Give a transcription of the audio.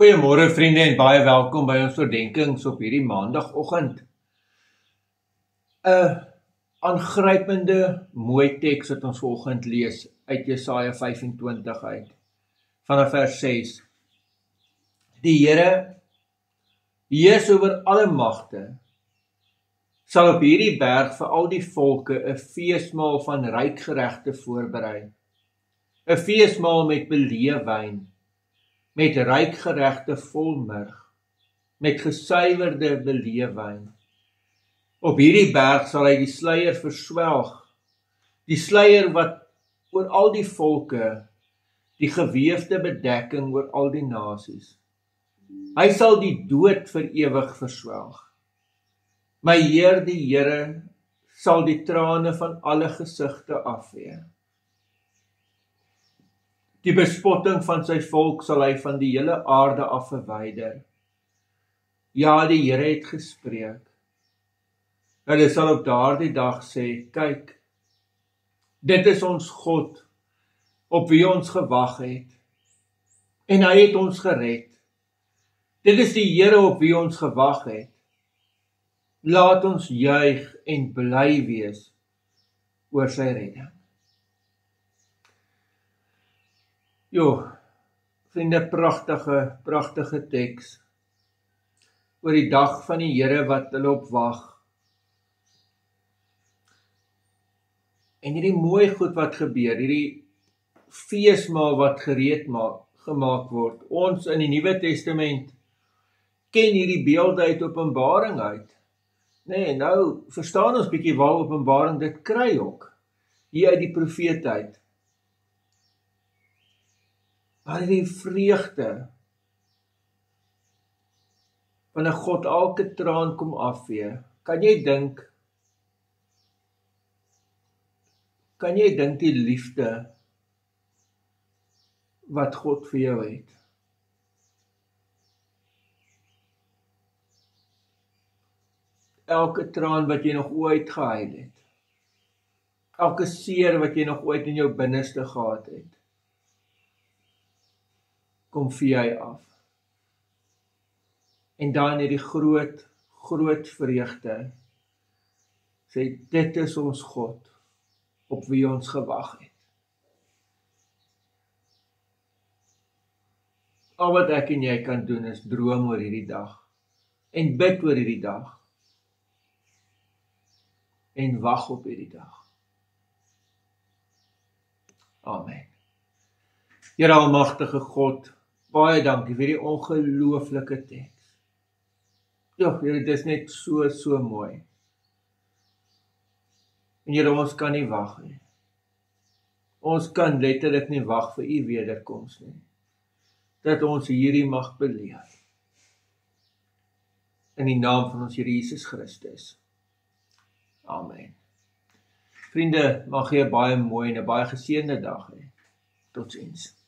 Goeiemôre vriende en baie welkom by ons oordeenkings op hierdie maandagoggend. 'n Aangrypende mooi teks wat ons vanoggend lees uit Jesaja 25 uit, vanaf vers 6. Die Here heers oor alle magte, sal op hierdie berg vir al die volke 'n feesmaal van ryk geregte voorberei. 'n Feesmaal met beleë wyn, met ryk geregte vol murg, met gesuiwerde beleë wyn. Op hierdie berg sal hy die sluier verswelg, die sluier wat oor al die volke, die geweefde bedekking oor al die nasies. Hy sal die dood vir ewig verswelg. My Heer, die Here, sal die trane van alle gesigte afvee. Die bespotting van sy volk sal hy van die hele aarde af verwyder. Ja, die Here het gespreek. Hulle sal op daardie dag sê, kyk, dit is ons God, op wie ons gewag het, en hy het ons gered. Dit is die Here op wie ons gewag het. Laat ons juig en bly wees oor sy redding. Vriende, pragtige teks oor die dag van die Here wat hulle op wag. En hierdie mooi goed wat gebeur, hierdie feesmaal wat gereed gemaak word. Ons in die Nuwe Testament ken hierdie beelde uit Openbaring uit. Nee, nou verstaan ons bietjie waar Openbaring dit kry ook, hier uit die profeet uit. Maar die vreugde van 'n God elke traan kom afvee. Kan jy dink die liefde wat God vir jou het? Elke traan wat jy nog ooit gehuil het. Elke seer wat jy nog ooit in jou binneste gehad het. Kom vee hy af. En dan hierdie groot vreugde, sê dit is ons God, op wie ons gewag het. Al wat ek en jy kan doen is droom oor hierdie dag, en bid oor hierdie dag, en wag op hierdie dag. Amen. Here almagtige God, baie dankie vir die ongelooflike teks. Here, dit is net so mooi. En Here, ons kan nie wag nie. Ons kan letterlik nie wag vir u wederkoms nie. Dat ons hierdie mag beleef. In die naam van ons Here Jesus Christus. Amen. Vriende, mag jy 'n baie mooi en 'n baie geseënde dag hê. Totsiens.